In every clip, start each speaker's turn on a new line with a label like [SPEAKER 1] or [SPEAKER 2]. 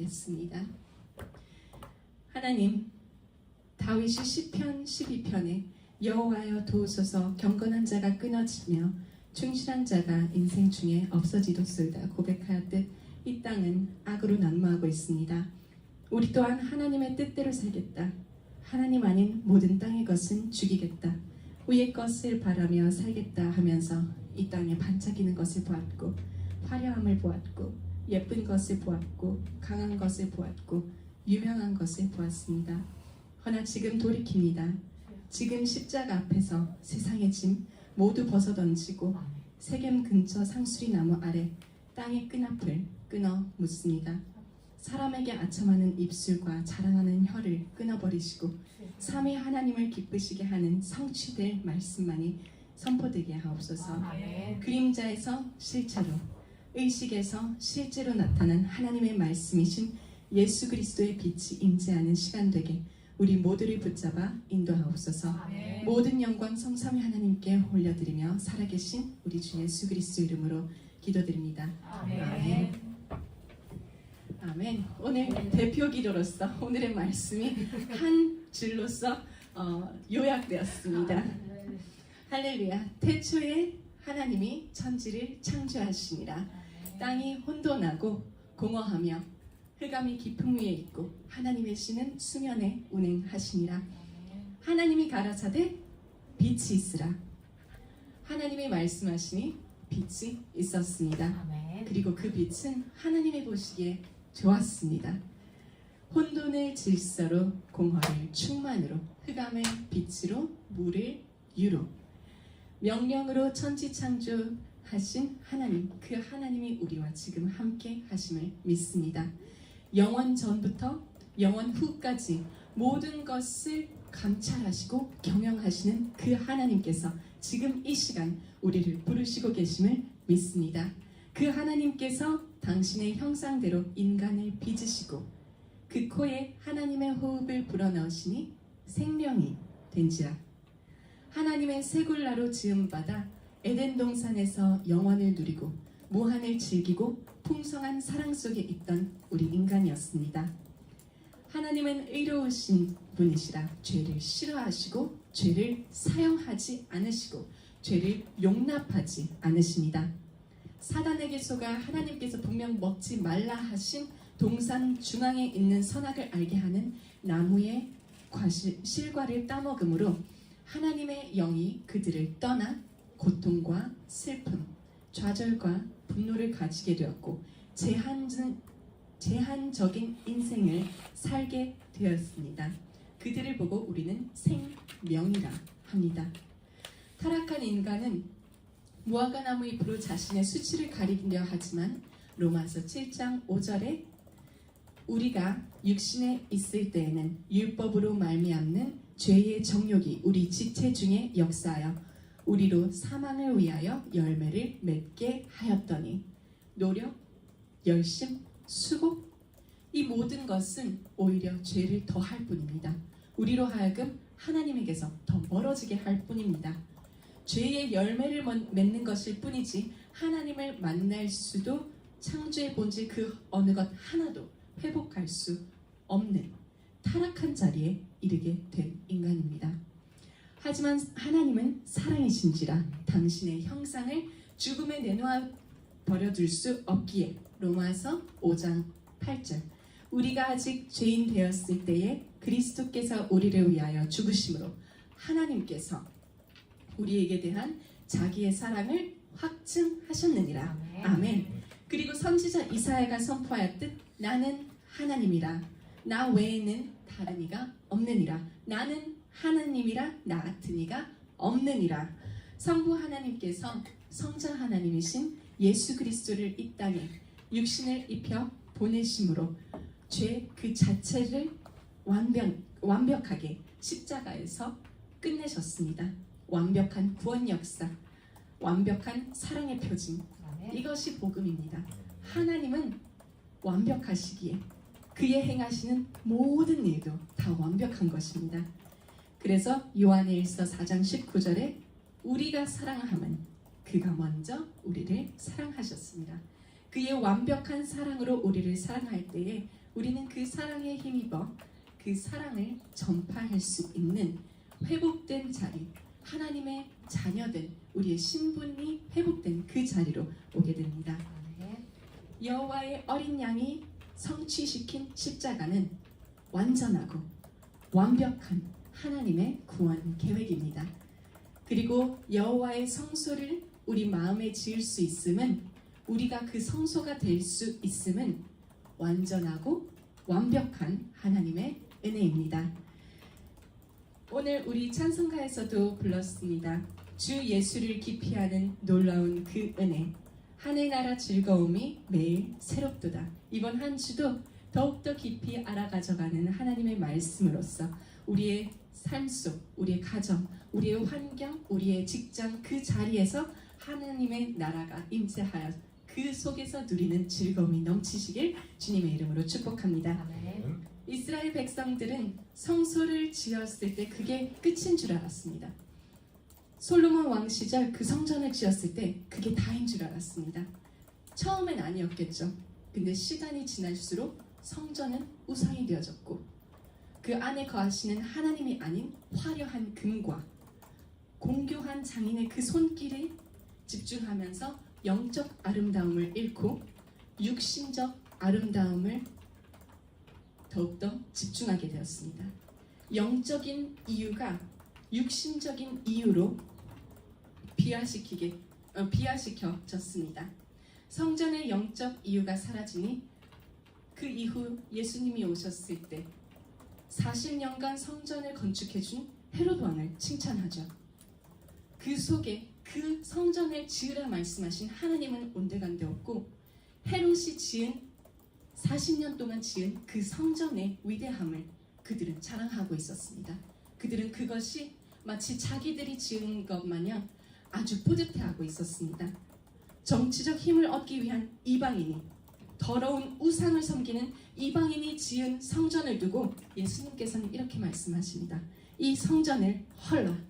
[SPEAKER 1] 기도하겠습니다. 하나님, 다윗이 시편 12편에 여호와여 도우소서 경건한 자가 끊어지며 충실한 자가 인생 중에 없어지도소이다 고백하였듯 이 땅은 악으로 난무하고 있습니다. 우리 또한 하나님의 뜻대로 살겠다. 하나님 아닌 모든 땅의 것은 죽이겠다. 위의 것을 바라며 살겠다 하면서 이 땅에 반짝이는 것을 보았고 화려함을 보았고 예쁜 것을 보았고 강한 것을 보았고 유명한 것을 보았습니다. 허나 지금 돌이킵니다. 지금 십자가 앞에서 세상의 짐 모두 벗어던지고 세겜 근처 상수리 나무 아래 땅의 끈앞을 끊어 묻습니다. 사람에게 아첨하는 입술과 자랑하는 혀를 끊어버리시고 삼위 하나님을 기쁘시게 하는 성취될 말씀만이 선포되게 하옵소서. 그림자에서 실제로, 의식에서 실제로 나타난 하나님의 말씀이신 예수 그리스도의 빛이 임재하는 시간 되게 우리 모두를 붙잡아 인도하옵소서. 모든 영광 성삼위 하나님께 올려드리며 살아계신 우리 주 예수 그리스도 이름으로 기도드립니다. 아멘. 아멘. 오늘 대표 기도로서 오늘의 말씀이 한 줄로서 요약되었습니다. 할렐루야. 태초에 하나님이 천지를 창조하시니라. 땅이 혼돈하고 공허하며 흑암이 깊음 위에 있고 하나님의 신은 수면에 운행하시니라. 하나님이 가라사대 빛이 있으라. 하나님이 말씀하시니 빛이 있었습니다. 그리고 그 빛은 하나님이 보시기에 좋았습니다. 혼돈의 질서로 공허를 충만으로 흑암의 빛으로 물을 유로 명령으로 천지 창조하신 하나님, 그 하나님이 우리와 지금 함께 하심을 믿습니다. 영원 전부터 영원 후까지 모든 것을 감찰하시고 경영하시는 그 하나님께서 지금 이 시간 우리를 부르시고 계심을 믿습니다. 그 하나님께서 당신의 형상대로 인간을 빚으시고 그 코에 하나님의 호흡을 불어넣으시니 생명이 된지라. 하나님의 새굴나로 지음받아 에덴 동산에서 영원을 누리고 무한을 즐기고 풍성한 사랑 속에 있던 우리 인간이었습니다. 하나님은 의로우신 분이시라 죄를 싫어하시고 죄를 사용하지 않으시고 죄를 용납하지 않으십니다. 사단에게 속아 하나님께서 분명 먹지 말라 하신 동산 중앙에 있는 선악을 알게 하는 나무의 실과를 따먹음으로 하나님의 영이 그들을 떠나 고통과 슬픔, 좌절과 분노를 가지게 되었고 제한적인 인생을 살게 되었습니다. 그들을 보고 우리는 생명이라 합니다. 타락한 인간은 무화과나무 잎으로 자신의 수치를 가리려 하지만 로마서 7장 5절에 우리가 육신에 있을 때에는 율법으로 말미암는 죄의 정욕이 우리 지체 중에 역사하여 우리로 사망을 위하여 열매를 맺게 하였더니 노력, 열심, 수고 이 모든 것은 오히려 죄를 더할 뿐입니다. 우리로 하여금 하나님에게서 더 멀어지게 할 뿐입니다. 죄의 열매를 맺는 것일 뿐이지 하나님을 만날 수도 창조의 본질 그 어느 것 하나도 회복할 수 없는 타락한 자리에 이르게 된 인간입니다. 하지만 하나님은 사랑이신지라 당신의 형상을 죽음에 내놓아 버려둘 수 없기에 로마서 5장 8절 우리가 아직 죄인 되었을 때에 그리스도께서 우리를 위하여 죽으심으로 하나님께서 우리에게 대한 자기의 사랑을 확증하셨느니라. 아멘. 그리고 선지자 이사야가 선포하였듯 나는 하나님이라 나 외에는 다른 이가 없느니라. 나는 하나님이라 나 같은 이가 없느니라. 성부 하나님께서 성자 하나님이신 예수 그리스도를 이 땅에 육신을 입혀 보내심으로 죄 그 자체를 완벽하게 십자가에서 끝내셨습니다. 완벽한 구원 역사, 완벽한 사랑의 표징, 이것이 복음입니다. 하나님은 완벽하시기에 그의 행하시는 모든 일도 다 완벽한 것입니다. 그래서 요한일서 4장 19절에 우리가 사랑함은 그가 먼저 우리를 사랑하셨습니다. 그의 완벽한 사랑으로 우리를 사랑할 때에 우리는 그 사랑에 힘입어 그 사랑을 전파할 수 있는 회복된 자리, 하나님의 자녀된 우리의 신분이 회복된 그 자리로 오게 됩니다. 여호와의 어린 양이 성취시킨 십자가는 완전하고 완벽한 하나님의 구원 계획입니다. 그리고 여호와의 성소를 우리 마음에 지을 수 있음은, 우리가 그 성소가 될 수 있음은 완전하고 완벽한 하나님의 은혜입니다. 오늘 우리 찬송가에서도 불렀습니다. 주 예수를 기피하는 놀라운 그 은혜, 하늘나라 즐거움이 매일 새롭도다. 이번 한 주도 더욱더 깊이 알아가져가는 하나님의 말씀으로써 우리의 삶 속, 우리의 가정, 우리의 환경, 우리의 직장, 그 자리에서 하나님의 나라가 임재하여 그 속에서 누리는 즐거움이 넘치시길 주님의 이름으로 축복합니다.
[SPEAKER 2] 아멘.
[SPEAKER 1] 이스라엘 백성들은 성소를 지었을 때 그게 끝인 줄 알았습니다. 솔로몬 왕 시절 그 성전을 지었을 때 그게 다인 줄 알았습니다. 처음엔 아니었겠죠. 근데 시간이 지날수록 성전은 우상이 되어졌고, 그 안에 거하시는 하나님이 아닌 화려한 금과 공교한 장인의 그 손길에 집중하면서 영적 아름다움을 잃고 육신적 아름다움을 더욱더 집중하게 되었습니다. 영적인 이유가 육신적인 이유로 비하시켜졌습니다. 성전의 영적 이유가 사라지니 그 이후 예수님이 오셨을 때 40년간 성전을 건축해준 헤롯 왕을 칭찬하죠. 그 속에 그 성전을 지으라 말씀하신 하나님은 온데간데 없고, 헤롯이 지은 40년 동안 지은 그 성전의 위대함을 그들은 자랑하고 있었습니다. 그들은 그것이 마치 자기들이 지은 것 마냥 아주 뿌듯해하고 있었습니다. 정치적 힘을 얻기 위한 이방인이, 더러운 우상을 섬기는 이방인이 지은 성전을 두고 예수님께서는 이렇게 말씀하십니다. 이 성전을 헐라.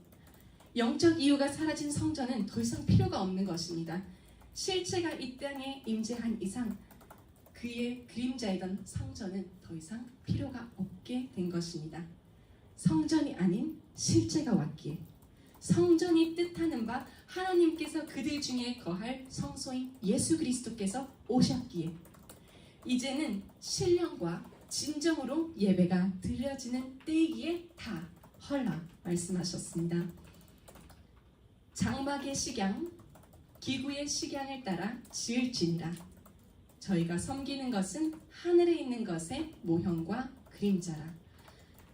[SPEAKER 1] 영적 이유가 사라진 성전은 더 이상 필요가 없는 것입니다. 실체가 이 땅에 임재한 이상 그의 그림자이던 성전은 더 이상 필요가 없게 된 것입니다. 성전이 아닌 실제가 왔기에, 성전이 뜻하는 바 하나님께서 그들 중에 거할 성소인 예수 그리스도께서 오셨기에 이제는 신령과 진정으로 예배가 드려지는 때이기에 다 헐라 말씀하셨습니다. 장막의 식양, 기구의 식양을 따라 지을지니라. 저희가 섬기는 것은 하늘에 있는 것의 모형과 그림자라.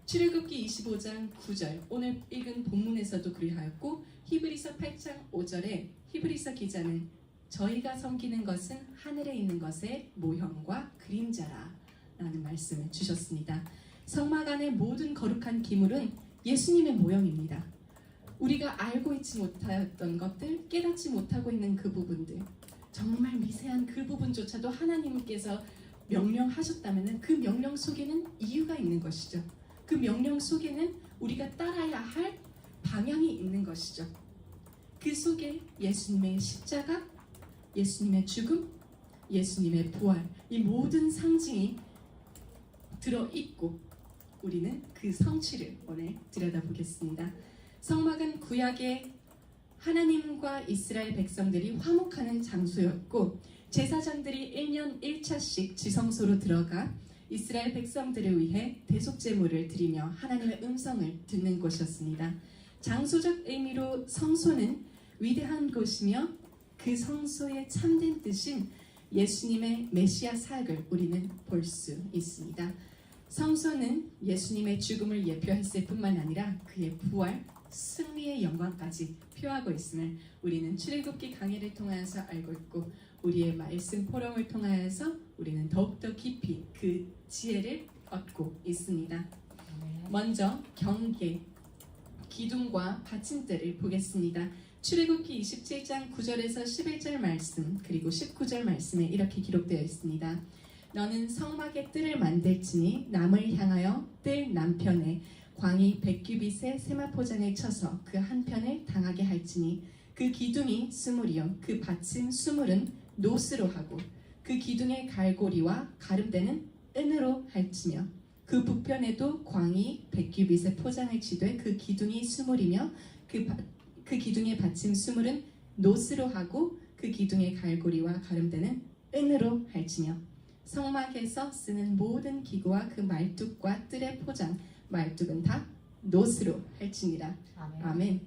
[SPEAKER 1] 출애굽기 25장 9절, 오늘 읽은 본문에서도 그리하였고, 히브리서 8장 5절에 히브리서 기자는 저희가 섬기는 것은 하늘에 있는 것의 모형과 그림자라 라는 말씀을 주셨습니다. 성막 안의 모든 거룩한 기물은 예수님의 모형입니다. 우리가 알고 있지 못했던 것들, 깨닫지 못하고 있는 그 부분들, 정말 미세한 그 부분조차도 하나님께서 명령하셨다면 그 명령 속에는 이유가 있는 것이죠. 그 명령 속에는 우리가 따라야 할 방향이 있는 것이죠. 그 속에 예수님의 십자가, 예수님의 죽음, 예수님의 부활, 이 모든 상징이 들어있고 우리는 그 성취를 오늘 들여다보겠습니다. 성막은 구약의 하나님과 이스라엘 백성들이 화목하는 장소였고, 제사장들이 1년 1차씩 지성소로 들어가 이스라엘 백성들을 위해 대속제물을 드리며 하나님의 음성을 듣는 곳이었습니다. 장소적 의미로 성소는 위대한 곳이며 그 성소의 참된 뜻인 예수님의 메시아 사역을 우리는 볼 수 있습니다. 성소는 예수님의 죽음을 예표했을 뿐만 아니라 그의 부활, 승리의 영광까지 표하고 있음을 우리는 출애굽기 강해를 통하여서 알고 있고, 우리의 말씀 포럼을 통하여서 우리는 더욱더 깊이 그 지혜를 얻고 있습니다. 먼저 경계, 기둥과 받침대를 보겠습니다. 출애굽기 27장 9절에서 11절 말씀, 그리고 19절 말씀에 이렇게 기록되어 있습니다. 너는 성막의 뜰을 만들지니 남을 향하여 뜰 남편에 광이 100규빗의 세마포장을 쳐서 그 한편을 당하게 할지니 그 기둥이 스물이요 그 받침 스물은 노스로 하고 그 기둥의 갈고리와 가름대는 은으로 할지며 그 북편에도 광이 100규빗의 포장을 치되 그 기둥이 수물이며 그 기둥의 받침 수물은 노스로 하고 그 기둥의 갈고리와 가름대는 은으로 할지며 성막에서 쓰는 모든 기구와 그 말뚝과 뜰의 포장 말뚝은 다 노스로 할지니라. 아멘.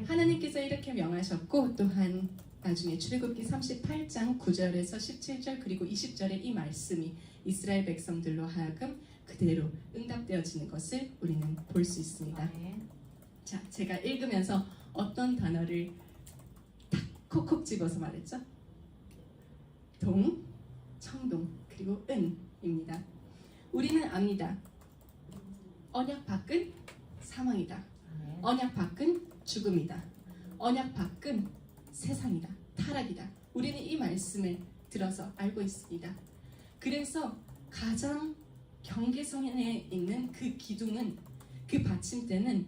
[SPEAKER 1] 하나님께서 이렇게 명하셨고 또한 나중에 출애굽기 38장 9절에서 17절 그리고 20절의 이 말씀이 이스라엘 백성들로 하여금 그대로 응답되어지는 것을 우리는 볼 수 있습니다. 자, 제가 읽으면서 어떤 단어를 탁 콕콕 집어서 말했죠? 동, 청동, 그리고 은입니다. 우리는 압니다. 언약 밖은 사망이다. 언약 밖은 죽음이다. 언약 밖은 세상이다. 타락이다. 우리는 이 말씀을 들어서 알고 있습니다. 그래서 가장 경계선에 있는 그 기둥은 그 받침대는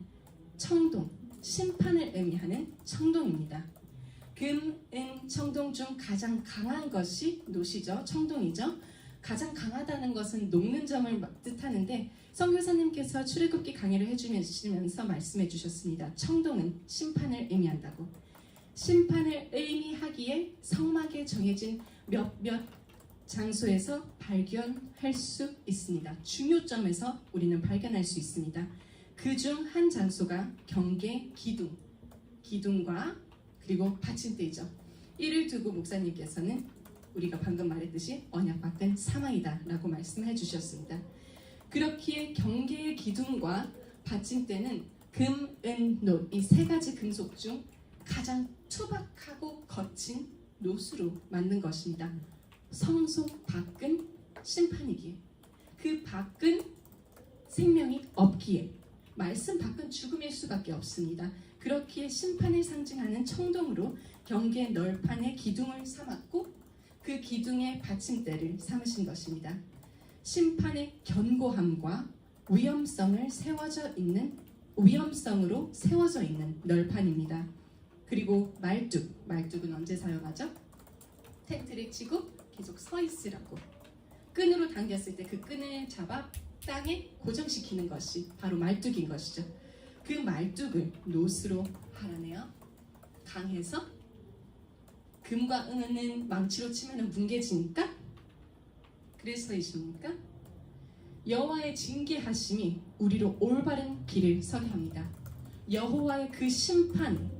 [SPEAKER 1] 청동, 심판을 의미하는 청동입니다. 금, 은, 청동 중 가장 강한 것이 노시죠. 청동이죠. 가장 강하다는 것은 녹는 점을 뜻하는데 선교사님께서 출애굽기 강의를 해주시면서 말씀해 주셨습니다. 청동은 심판을 의미한다고. 심판을 의미하기에 성막에 정해진 몇몇 장소에서 발견할 수 있습니다. 중요점에서 우리는 발견할 수 있습니다. 그중 한 장소가 경계 기둥과 그리고 받침대이죠. 이를 두고 목사님께서는 우리가 방금 말했듯이 언약 밖은 사망이다 라고 말씀해 주셨습니다. 그렇기에 경계의 기둥과 받침대는 금, 은, 노 이 세 가지 금속 중 가장 투박하고 거친 노수로 만든 것입니다. 성소 밖은 심판이기에 그 밖은 생명이 없기에 말씀 밖은 죽음일 수밖에 없습니다. 그렇기에 심판을 상징하는 청동으로 경계 널판의 기둥을 삼았고 그 기둥의 받침대를 삼으신 것입니다. 심판의 견고함과 위험성으로 세워져 있는 널판입니다. 그리고 말뚝은 언제 사용하죠? 텐트를 치고 계속 서 있으라고. 끈으로 당겼을 때 그 끈을 잡아 땅에 고정시키는 것이 바로 말뚝인 것이죠. 그 말뚝을 노스로 하라네요. 강해서 금과 은은 망치로 치면 뭉개지니까 그래서이십니까? 여호와의 징계하심이 우리로 올바른 길을 서게 합니다. 여호와의 그 심판,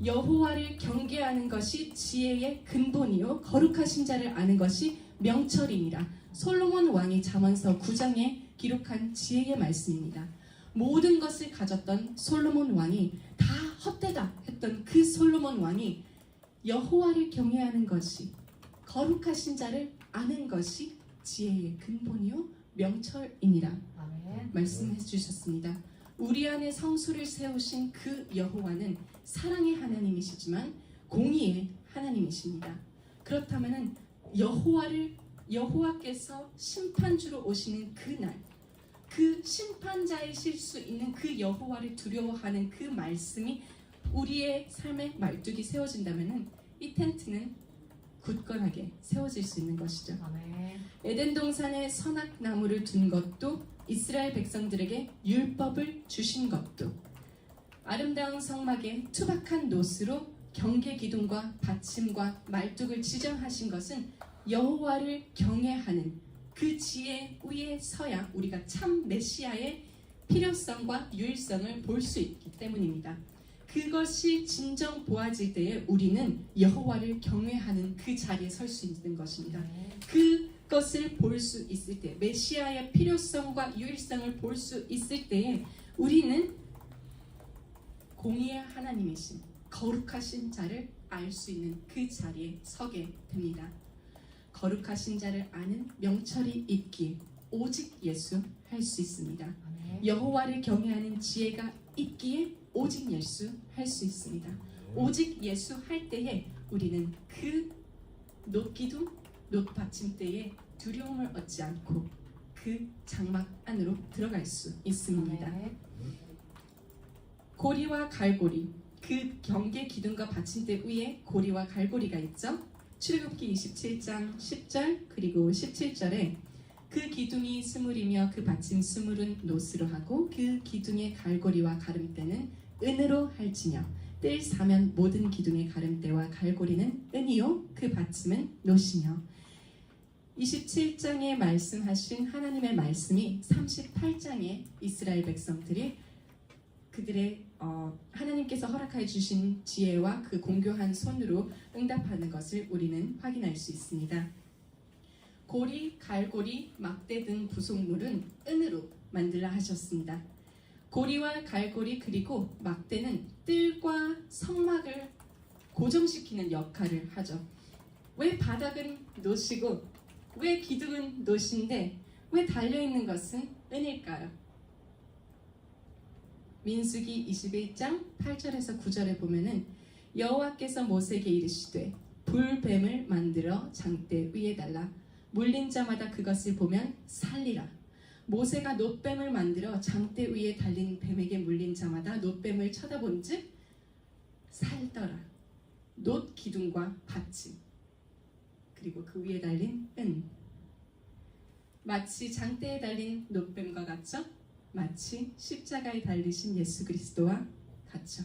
[SPEAKER 1] 여호와를 경계하는 것이 지혜의 근본이요 거룩하신 자를 아는 것이 명철이니라. 솔로몬 왕이 잠언서 9장에 기록한 지혜의 말씀입니다. 모든 것을 가졌던 솔로몬 왕이 다 헛되다 했던 그 솔로몬 왕이 여호와를 경외하는 것이 거룩하신 자를 아는 것이 지혜의 근본이요 명철이니라. 아멘. 말씀해 주셨습니다. 우리 안에 성소를 세우신 그 여호와는 사랑의 하나님이시지만 공의의 하나님이십니다. 그렇다면은 여호와께서 심판주로 오시는 그날, 그 심판자이실 수 있는 그 여호와를 두려워하는 그 말씀이 우리의 삶의 말뚝이 세워진다면은 이 텐트는 굳건하게 세워질 수 있는 것이죠. 아멘. 에덴 동산에 선악나무를 둔 것도 이스라엘 백성들에게 율법을 주신 것도 아름다운 성막에 투박한 노스로 경계 기둥과 받침과 말뚝을 지정하신 것은 여호와를 경외하는 그 지혜 위에 서야 우리가 참 메시아의 필요성과 유일성을 볼 수 있기 때문입니다. 그것이 진정 보아질 때에 우리는 여호와를 경외하는 그 자리에 설 수 있는 것입니다. 그것을 볼 수 있을 때, 메시아의 필요성과 유일성을 볼 수 있을 때에 우리는 공의의 하나님이신 거룩하신 자를 알 수 있는 그 자리에 서게 됩니다. 거룩하신 자를 아는 명철이 있기에 오직 예수 할 수 있습니다. 여호와를 경외하는 지혜가 있기에 오직 예수 할 수 있습니다. 오직 예수 할 때에 우리는 그 놋기둥, 놋받침대에 두려움을 얻지 않고 그 장막 안으로 들어갈 수 있습니다. 고리와 갈고리, 그 경계 기둥과 받침대 위에 고리와 갈고리가 있죠. 출애굽기 27장 10절 그리고 17절에 그 기둥이 스물이며 그 받침 스물은 노스로 하고 그 기둥의 갈고리와 가름대는 은으로 할지며 뜰 사면 모든 기둥의 가름대와 갈고리는 은이요 그 받침은 노시며 27장에 말씀하신 하나님의 말씀이 38장에 이스라엘 백성들이 그들의 하나님께서 허락해 주신 지혜와 그 공교한 손으로 응답하는 것을 우리는 확인할 수 있습니다. 고리, 갈고리, 막대 등 부속물은 은으로 만들라 하셨습니다. 고리와 갈고리 그리고 막대는 뜰과 성막을 고정시키는 역할을 하죠. 왜 바닥은 노시고 왜 기둥은 노신데 왜 달려있는 것은 은일까요? 민수기 21장 8절에서 9절에 보면은 여호와께서 모세에게 이르시되 불뱀을 만들어 장대 위에 달라 물린 자마다 그것을 보면 살리라. 모세가 놋뱀을 만들어 장대 위에 달린 뱀에게 물린 자마다 놋뱀을 쳐다본즉 살더라. 놋 기둥과 받침 그리고 그 위에 달린 은 마치 장대에 달린 놋뱀과 같죠? 마치 십자가에 달리신 예수 그리스도와 같죠.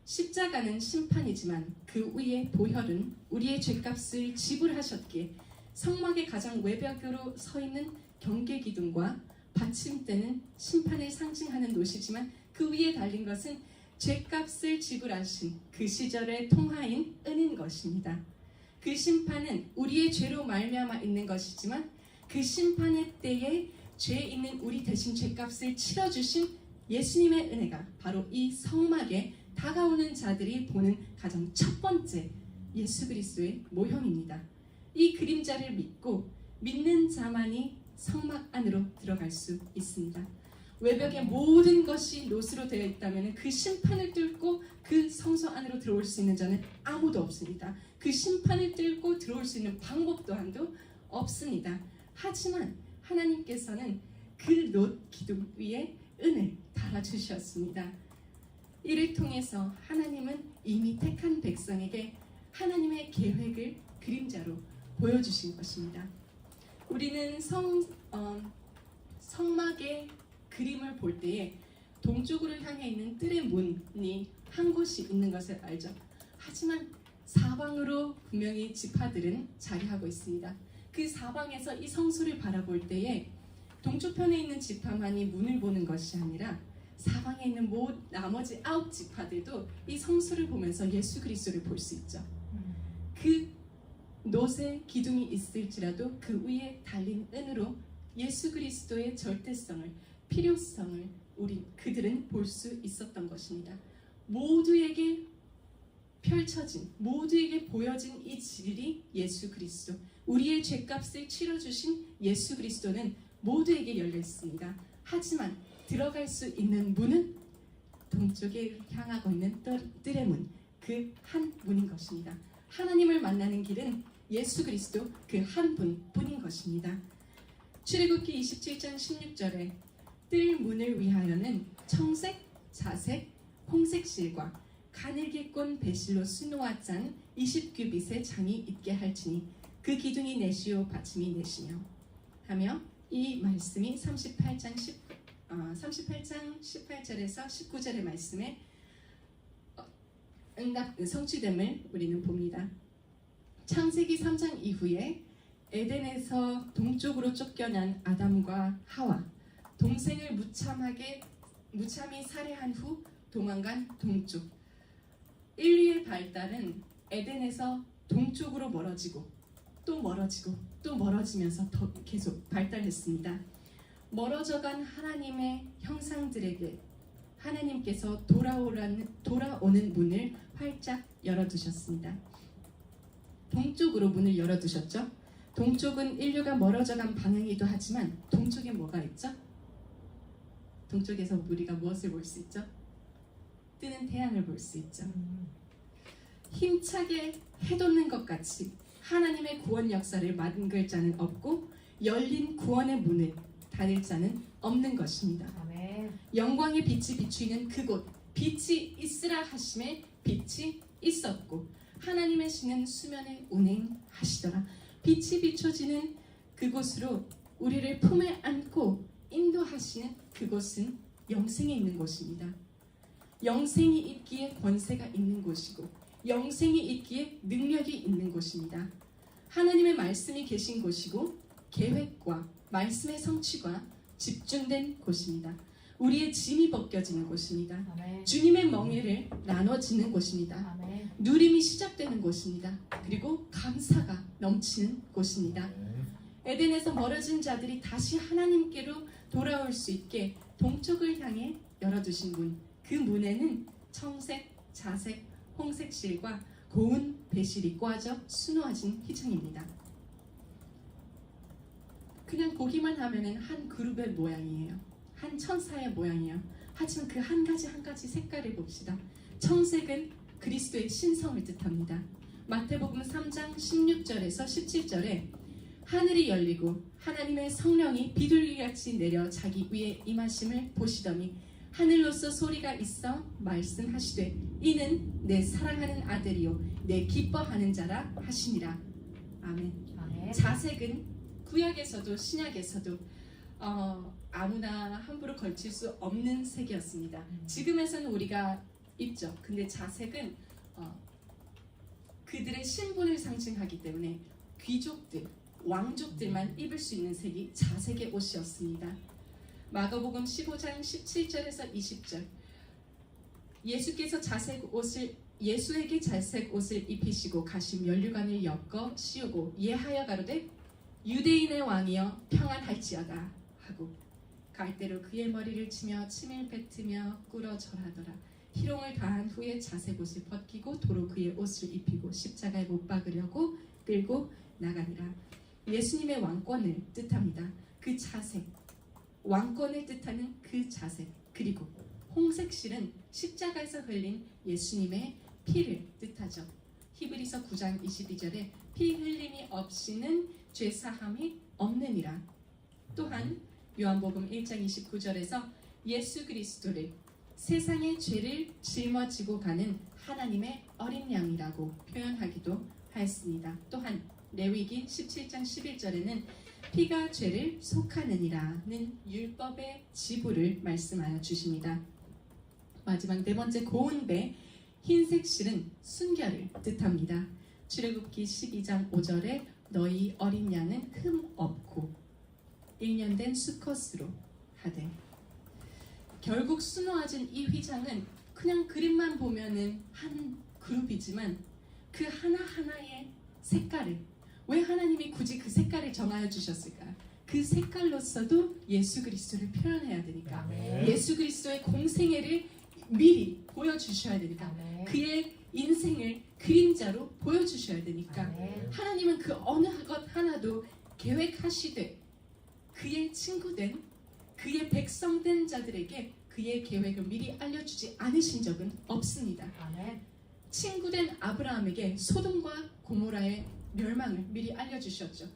[SPEAKER 1] 십자가는 심판이지만 그 위에 보혈은 우리의 죄값을 지불하셨기에 성막의 가장 외벽으로 서 있는 경계 기둥과 받침대는 심판을 상징하는 노시지만 그 위에 달린 것은 죄값을 지불하신 그 시절의 통화인 은인 것입니다. 그 심판은 우리의 죄로 말미암아 있는 것이지만 그 심판의 때에 죄 있는 우리 대신 죄값을 치러주신 예수님의 은혜가 바로 이 성막에 다가오는 자들이 보는 가장 첫 번째 예수 그리스도의 모형입니다. 이 그림자를 믿고 믿는 자만이 성막 안으로 들어갈 수 있습니다. 외벽에 모든 것이 놋으로 되어 있다면 그 심판을 뚫고 그 성소 안으로 들어올 수 있는 자는 아무도 없습니다. 그 심판을 뚫고 들어올 수 있는 방법 또한도 없습니다. 하지만 하나님께서는 그 놋 기둥 위에 은을 달아주셨습니다. 이를 통해서 하나님은 이미 택한 백성에게 하나님의 계획을 그림자로 보여주신 것입니다. 우리는 성막의 그림을 볼 때에 동쪽으로 향해 있는 뜰의 문이 한 곳이 있는 것을 알죠. 하지만 사방으로 분명히 지파들은 자리하고 있습니다. 그 사방에서 이 성소를 바라볼 때에 동쪽편에 있는 지파만이 문을 보는 것이 아니라 사방에 있는 나머지 9지파들도 이 성소를 보면서 예수 그리스도를 볼 수 있죠. 그 놋의 기둥이 있을지라도 그 위에 달린 은으로 예수 그리스도의 절대성을, 필요성을 그들은 볼 수 있었던 것입니다. 모두에게 펼쳐진, 모두에게 보여진 이 진리 예수 그리스도, 우리의 죄값을 치러주신 예수 그리스도는 모두에게 열려 있습니다. 하지만 들어갈 수 있는 문은 동쪽에 향하고 있는 뜰의 문, 그 한 문인 것입니다. 하나님을 만나는 길은 예수 그리스도 그 한 분뿐인 것입니다. 출애굽기 27장 16절에 뜰 문을 위하여는 청색, 자색, 홍색 실과 가늘게 꼰 배실로 수놓아 짠 20규빗의 장이 있게 할지니 그 기둥이 내시오 받침이 내시며 하며 이 말씀이 38장 18절에서 19절의 말씀에 성취됨을 우리는 봅니다. 창세기 3장 이후에 에덴에서 동쪽으로 쫓겨난 아담과 하와, 동생을 무참히 살해한 후 도망간 동쪽. 인류의 발달은 에덴에서 동쪽으로 멀어지고 또 멀어지고 또 멀어지면서 더 계속 발달했습니다. 멀어져간 하나님의 형상들에게 하나님께서 돌아오는 문을 활짝 열어두셨습니다. 동쪽으로 문을 열어두셨죠. 동쪽은 인류가 멀어져간 방향이기도 하지만 동쪽에 뭐가 있죠? 동쪽에서 우리가 무엇을 볼 수 있죠? 뜨는 태양을 볼 수 있죠. 힘차게 해돋는 것 같이 하나님의 구원 역사를 막을 자는 없고 열린 구원의 문을 닫을 자는 없는 것입니다.
[SPEAKER 2] 아멘.
[SPEAKER 1] 영광의 빛이 비추이는 그곳, 빛이 있으라 하심에 빛이 있었고 하나님의 신은 수면에 운행하시더라. 빛이 비춰지는 그곳으로 우리를 품에 안고 인도하시는 그곳은 영생에 있는 곳입니다. 영생이 있기에 권세가 있는 곳이고 영생이 있기에 능력이 있는 곳입니다. 하나님의 말씀이 계신 곳이고 계획과 말씀의 성취가 집중된 곳입니다. 우리의 짐이 벗겨지는 곳입니다.
[SPEAKER 2] 아멘.
[SPEAKER 1] 주님의 멍에를 나눠지는 곳입니다.
[SPEAKER 2] 아멘.
[SPEAKER 1] 누림이 시작되는 곳입니다. 그리고 감사가 넘치는 곳입니다. 에덴에서 멀어진 자들이 다시 하나님께로 돌아올 수 있게 동쪽을 향해 열어두신 문, 그 문에는 청색, 자색, 홍색 실과 고운 배실이 꽂아져 수놓아진 휘장입니다. 그냥 보기만 하면은 한 그룹의 모양이에요. 한 천사의 모양이에요. 하지만 그 한 가지 한 가지 색깔을 봅시다. 청색은 그리스도의 신성을 뜻합니다. 마태복음 3장 16절에서 17절에 하늘이 열리고 하나님의 성령이 비둘기같이 내려 자기 위에 임하심을 보시더니 하늘로서 소리가 있어 말씀하시되 이는 내 사랑하는 아들이요 내 기뻐하는 자라 하시니라. 아멘.
[SPEAKER 2] 아멘.
[SPEAKER 1] 자색은 구약에서도 신약에서도 아무나 함부로 걸칠 수 없는 색이었습니다. 지금에서는 우리가 입죠. 근데 자색은 그들의 신분을 상징하기 때문에 귀족들, 왕족들만 입을 수 있는 색이 자색의 옷이었습니다. 마가복음 15장 17절에서 20절 예수에게 자색 옷을 입히시고 가신 면류관을 엮어 씌우고 예하여 가로되 유대인의 왕이여 평안할지어다 하고 갈대로 그의 머리를 치며 침을 뱉으며 꿇어 절하더라. 희롱을 다한 후에 자색 옷을 벗기고 도로 그의 옷을 입히고 십자가에 못 박으려고 끌고 나가니라. 예수님의 왕권을 뜻합니다. 그 자색, 왕권을 뜻하는 그 자색, 그리고 홍색 실은 십자가에서 흘린 예수님의 피를 뜻하죠. 히브리서 9장 22절에 피 흘림이 없이는 죄 사함이 없느니라. 또한 요한복음 1장 29절에서 예수 그리스도를 세상의 죄를 짊어지고 가는 하나님의 어린 양이라고 표현하기도 하였습니다. 또한 레위기 17장 11절에는 피가 죄를 속하느니라는 율법의 지부를 말씀하여 주십니다. 마지막 네 번째 고운 배 흰색 실은 순결을 뜻합니다. 출애굽기 12장 5절에 너희 어린 양은 흠 없고 1년 된 수컷으로 하되, 결국 수놓아진 이 휘장은 그냥 그림만 보면은 한 그룹이지만 그 하나하나의 색깔을, 왜 하나님이 굳이 그 색깔을 정하여 주셨을까요? 그 색깔로서도 예수 그리스도를 표현해야 되니까,
[SPEAKER 2] 아멘.
[SPEAKER 1] 예수 그리스도의 공생애를 미리 보여주셔야 되니까,
[SPEAKER 2] 아멘.
[SPEAKER 1] 그의 인생을 그림자로 보여주셔야 되니까,
[SPEAKER 2] 아멘.
[SPEAKER 1] 하나님은 그 어느 것 하나도 계획하시되 그의 친구된, 그의 백성된 자들에게 그의 계획을 미리 알려주지 않으신 적은 없습니다.
[SPEAKER 2] 아멘.
[SPEAKER 1] 친구된 아브라함에게 소돔과 고모라의 멸망을 미리 알려주셨죠.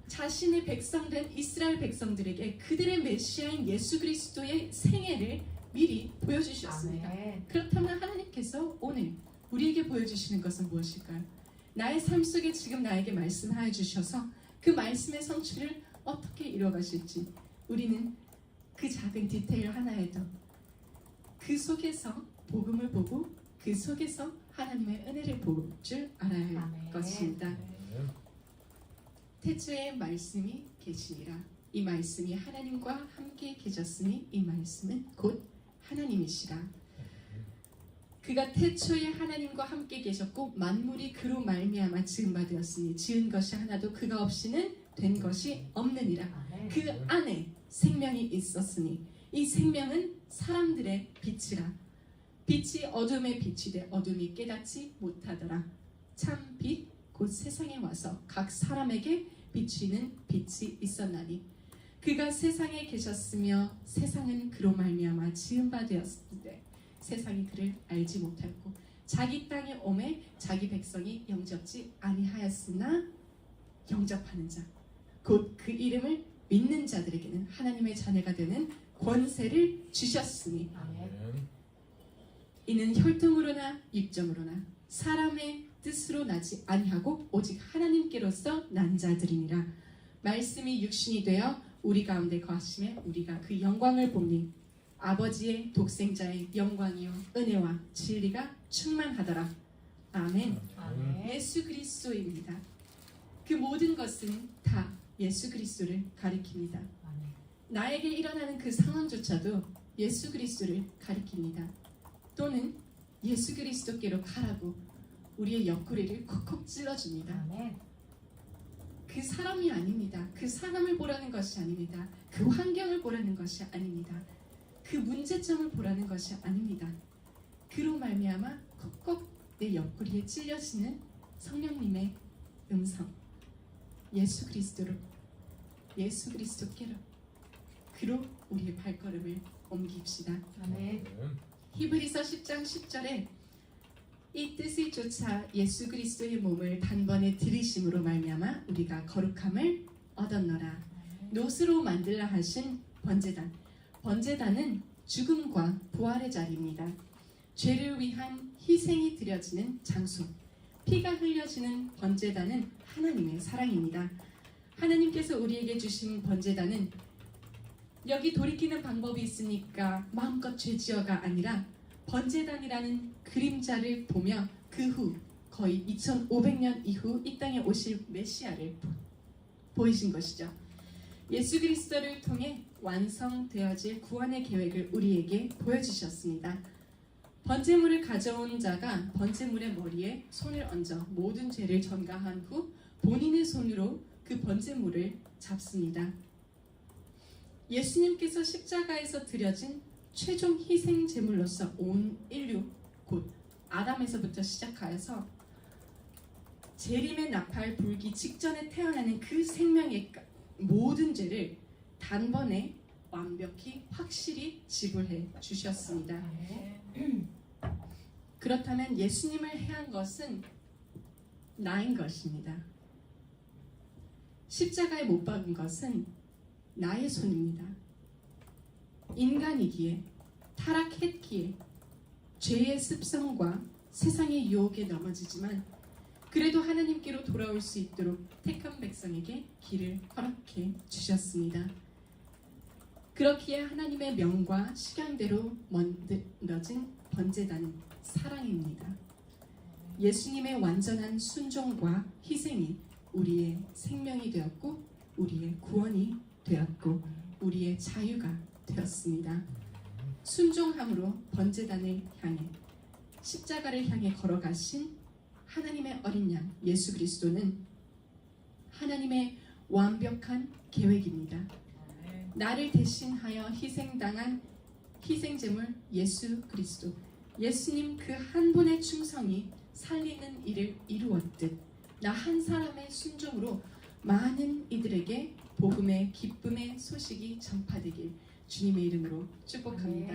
[SPEAKER 1] 자신의 백성된 이스라엘 백성들에게 그들의 메시아인 예수 그리스도의 생애를 미리 보여주셨습니다.
[SPEAKER 2] 아멘.
[SPEAKER 1] 그렇다면 하나님께서 오늘 우리에게 보여주시는 것은 무엇일까요? 나의 삶 속에 지금 나에게 말씀하여 주셔서 그 말씀의 성취를 어떻게 이루어가실지, 우리는 그 작은 디테일 하나에도 그 속에서 복음을 보고 그 속에서 하나님의 은혜를 볼 줄 알아야 할
[SPEAKER 2] 아멘.
[SPEAKER 1] 것입니다. 태초에 말씀이 계시니라. 이 말씀이 하나님과 함께 계셨으니 이 말씀은 곧 하나님이시라. 그가 태초에 하나님과 함께 계셨고 만물이 그로 말미암아 지은 바 되었으니 지은 것이 하나도 그가 없이는 된 것이 없느니라.
[SPEAKER 2] 아멘.
[SPEAKER 1] 그 안에 생명이 있었으니 이 생명은 사람들의 빛이라. 빛이 어둠에 비치되 어둠이 깨닫지 못하더라. 참 빛 곧 세상에 와서 각 사람에게 비추는 빛이 있었나니 그가 세상에 계셨으며 세상은 그로 말미암아 지은 바 되었는데 세상이 그를 알지 못하였고 자기 땅에 오매 자기 백성이 영접지 아니하였으나 영접하는 자 곧 그 이름을 믿는 자들에게는 하나님의 자녀가 되는 권세를 주셨으니
[SPEAKER 2] 아멘.
[SPEAKER 1] 이는 혈통으로나 육정으로나 사람의 뜻으로 나지 아니하고 오직 하나님께로서 난 자들이니라. 말씀이 육신이 되어 우리 가운데 거하심에 우리가 그 영광을 보니 아버지의 독생자의 영광이요 은혜와 진리가 충만하더라. 아멘.
[SPEAKER 2] 아멘.
[SPEAKER 1] 예수 그리스도입니다. 그 모든 것은 다 예수 그리스도를 가리킵니다.
[SPEAKER 2] 아멘.
[SPEAKER 1] 나에게 일어나는 그 상황조차도 예수 그리스도를 가리킵니다. 또는 예수 그리스도께로 가라고 우리의 옆구리를 콕콕 찔러줍니다.
[SPEAKER 2] 아멘.
[SPEAKER 1] 그 사람이 아닙니다. 그 사람을 보라는 것이 아닙니다. 그 환경을 보라는 것이 아닙니다. 그 문제점을 보라는 것이 아닙니다. 그로 말미암아 콕콕 내 옆구리에 찔려지는 성령님의 음성, 예수 그리스도로, 예수 그리스도께로, 그로 우리의 발걸음을 옮깁시다.
[SPEAKER 2] 아멘.
[SPEAKER 1] 히브리서 10장 10절에 이 뜻을 쫓아 예수 그리스도의 몸을 단번에 들이심으로 말미암아 우리가 거룩함을 얻었노라. 노스로 만들라 하신 번제단. 번제단은 죽음과 부활의 자리입니다. 죄를 위한 희생이 드려지는 장소. 피가 흘려지는 번제단은 하나님의 사랑입니다. 하나님께서 우리에게 주신 번제단은 여기 돌이키는 방법이 있으니까 마음껏 죄지어가 아니라 번제단이라는 그림자를 보며 그 후 거의 2500년 이후 이 땅에 오실 메시아를 보이신 것이죠. 예수 그리스도를 통해 완성되어질 구원의 계획을 우리에게 보여주셨습니다. 번제물을 가져온 자가 번제물의 머리에 손을 얹어 모든 죄를 전가한 후 본인의 손으로 그 번제물을 잡습니다. 예수님께서 십자가에서 드려진 최종 희생 제물로서 온 인류, 곧 아담에서부터 시작하여서 재림의 나팔 불기 직전에 태어나는 그 생명의 모든 죄를 단번에 완벽히 확실히 지불해 주셨습니다. 그렇다면 예수님을 해한 것은 나인 것입니다. 십자가에 못 박은 것은 나의 손입니다. 인간이기에 타락했기에 죄의 습성과 세상의 유혹에 넘어지지만 그래도 하나님께로 돌아올 수 있도록 택한 백성에게 길을 허락해 주셨습니다. 그렇기에 하나님의 명과 식양대로 만들어진 번제단은 사랑입니다. 예수님의 완전한 순종과 희생이 우리의 생명이 되었고 우리의 구원이 되었고 우리의 자유가 되었습니다. 순종함으로 번제단을 향해 십자가를 향해 걸어가신 하나님의 어린 양 예수 그리스도는 하나님의 완벽한 계획입니다. 나를 대신하여 희생당한 희생제물 예수 그리스도, 예수님 그 한 분의 충성이 살리는 일을 이루었듯 나 한 사람의 순종으로 많은 이들에게 복음의 기쁨의 소식이 전파되길 주님의 이름으로 축복합니다.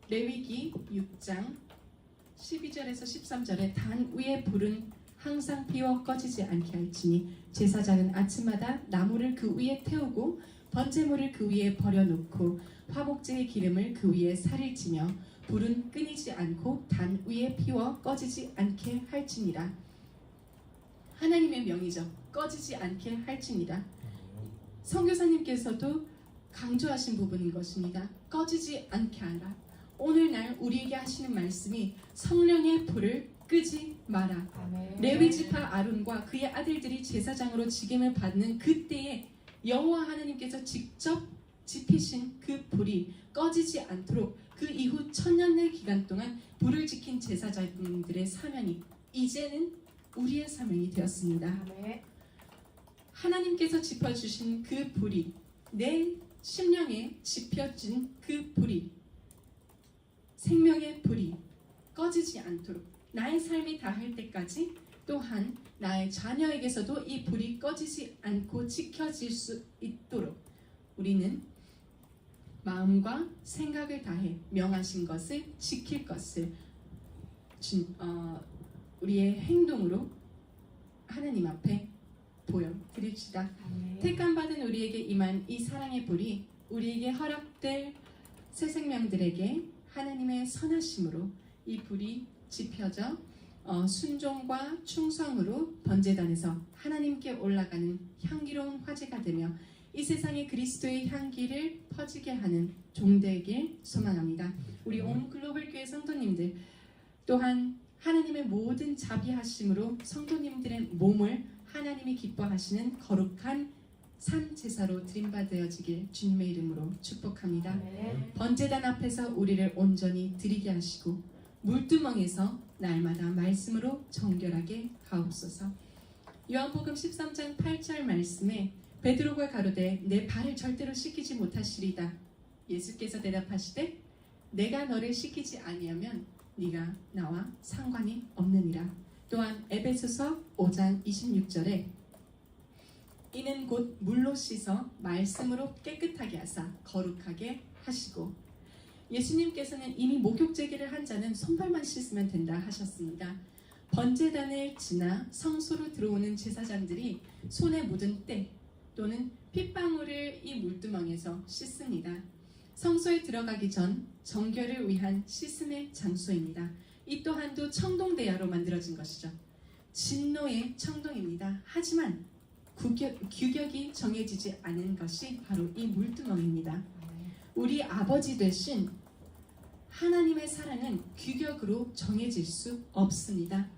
[SPEAKER 1] 레위기 6장 12절에서 13절에 단 위에 불은 항상 피워 꺼지지 않게 할지니 제사장은 아침마다 나무를 그 위에 태우고 번제물을 그 위에 버려놓고 화목제의 기름을 그 위에 살을 찌며 불은 끊이지 않고 단 위에 피워 꺼지지 않게 할지니라. 하나님의 명이죠. 꺼지지 않게 할지니라. 선교사님께서도 강조하신 부분인 것입니다. 꺼지지 않게 하라. 오늘날 우리에게 하시는 말씀이 성령의 불을 끄지 마라. 레위지파 아론과 그의 아들들이 제사장으로 직임을 받는 그때에 여호와 하나님께서 직접 지피신 그 불이 꺼지지 않도록 그 이후 천년의 기간 동안 불을 지킨 제사장들의 사명이 이제는 우리의 사명이 되었습니다. 하나님께서 지펴주신 그 불이 내 심령에 지펴진 그 불이 생명의 불이 꺼지지 않도록 나의 삶이 다할 때까지 또한 나의 자녀에게서도 이 불이 꺼지지 않고 지켜질 수 있도록 우리는 마음과 생각을 다해 명하신 것을 지킬 것을 우리의 행동으로 하나님 앞에 보여드립시다. 택함받은 우리에게 임한 이 사랑의 불이 우리에게 허락될 새 생명들에게 하나님의 선하심으로 이 불이 지펴져 순종과 충성으로 번제단에서 하나님께 올라가는 향기로운 화제가 되며 이 세상에 그리스도의 향기를 퍼지게 하는 종되길 소망합니다. 우리 온 글로벌 교회 성도님들 또한 하나님의 모든 자비하심으로 성도님들의 몸을 하나님이 기뻐하시는 거룩한 산 제사로 드림받아지길 주님의 이름으로 축복합니다. 번제단 앞에서 우리를 온전히 드리게 하시고 물두멍에서 날마다 말씀으로 정결하게 하옵소서. 요한복음 13장 8절 말씀에 베드로가 가로되 내 발을 절대로 씻기지 못하시리다. 예수께서 대답하시되 내가 너를 씻기지 아니하면 네가 나와 상관이 없느니라. 또한 에베소서 5장 26절에 이는 곧 물로 씻어 말씀으로 깨끗하게 하사 거룩하게 하시고 예수님께서는 이미 목욕 제기를 한 자는 손발만 씻으면 된다 하셨습니다. 번제단을 지나 성소로 들어오는 제사장들이 손에 묻은 때 또는 핏방울을 이 물두멍에서 씻습니다. 성소에 들어가기 전 정결을 위한 씻음의 장소입니다. 이 또한도 청동대야로 만들어진 것이죠. 진노의 청동입니다. 하지만 규격이 정해지지 않은 것이 바로 이 물두멍입니다. 우리 아버지 되신 하나님의 사랑은 규격으로 정해질 수 없습니다.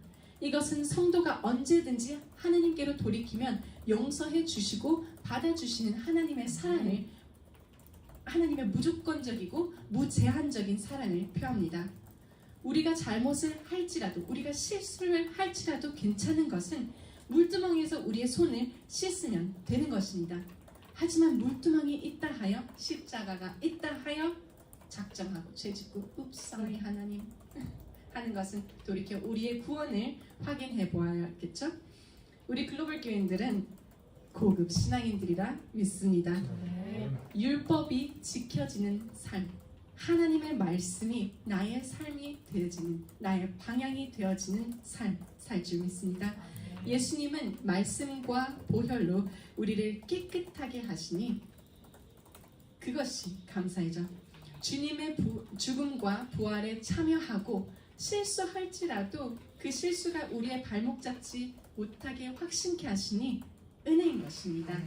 [SPEAKER 1] 이것은 성도가 언제든지 하나님께로 돌이키면 용서해 주시고 받아주시는 하나님의 사랑을, 하나님의 무조건적이고 무제한적인 사랑을 표합니다. 우리가 잘못을 할지라도, 우리가 실수를 할지라도 괜찮은 것은 물두멍에서 우리의 손을 씻으면 되는 것입니다. 하지만 물두멍이 있다 하여, 십자가가 있다 하여 작정하고 죄짓고 sorry 하나님 하는 것은 돌이켜 우리의 구원을 확인해 보아야겠죠? 우리 글로벌 교인들은 고급 신앙인들이라 믿습니다. 율법이 지켜지는 삶, 하나님의 말씀이 나의 삶이 되어지는, 나의 방향이 되어지는 삶 살 줄 믿습니다. 예수님은 말씀과 보혈로 우리를 깨끗하게 하시니 그것이 감사이죠. 주님의 죽음과 부활에 참여하고 실수할지라도 그 실수가 우리의 발목 잡지 못하게 확신케 하시니 은혜인 것입니다.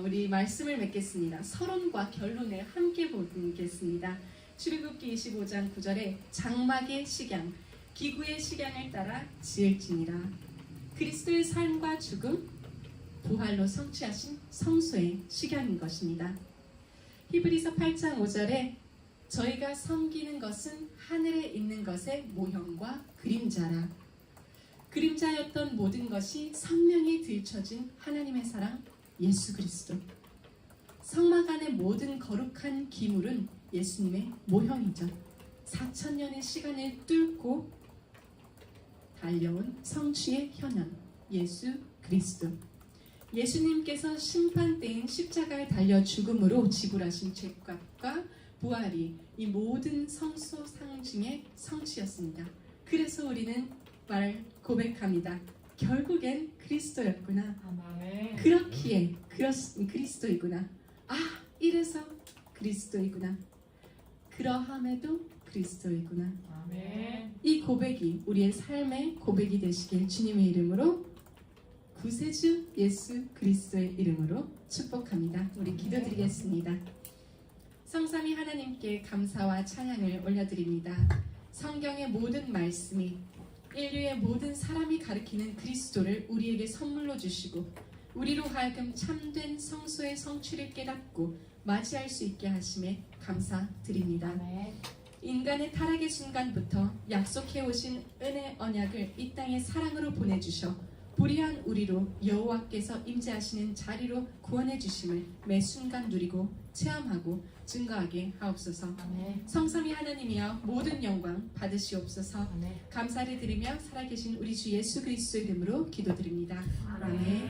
[SPEAKER 1] 우리 말씀을 맺겠습니다. 서론과 결론을 함께 보겠습니다. 출애굽기 25장 9절에 장막의 식양, 기구의 식양을 따라 지을지니라. 그리스도의 삶과 죽음, 부활로 성취하신 성소의 식양인 것입니다. 히브리서 8장 5절에 저희가 섬기는 것은 하늘에 있는 것의 모형과 그림자라. 그림자였던 모든 것이 선명히 들춰진 하나님의 사랑 예수 그리스도. 성막 안의 모든 거룩한 기물은 예수님의 모형이죠. 4,000년의 시간을 뚫고 달려온 성취의 현현 예수 그리스도. 예수님께서 심판대인 십자가에 달려 죽음으로 지불하신 죄값과 부활이 이 모든 성소 상징의 성취였습니다. 그래서 우리는 고백합니다. 결국엔 그리스도였구나. 그렇기에 그리스도이구나. 이래서 그리스도이구나. 그러함에도 그리스도이구나. 이 고백이 우리의 삶의 고백이 되시길 주님의 이름으로, 구세주 예수 그리스도의 이름으로 축복합니다. 우리 기도드리겠습니다. 성삼위 하나님께 감사와 찬양을 올려드립니다. 성경의 모든 말씀이 인류의 모든 사람이 가리키는 그리스도를 우리에게 선물로 주시고 우리로 하여금 참된 성소의 성취를 깨닫고 맞이할 수 있게 하심에 감사드립니다. 인간의 타락의 순간부터 약속해 오신 은혜 언약을 이 땅에 사랑으로 보내주셔 불의한 우리로 여호와께서 임재하시는 자리로 구원해 주심을 매 순간 누리고 체험하고 증거하게 하옵소서. 성삼위 하나님이여 모든 영광 받으시옵소서. 감사를 드리며 살아계신 우리 주 예수 그리스도 이름으로 기도드립니다. 아멘.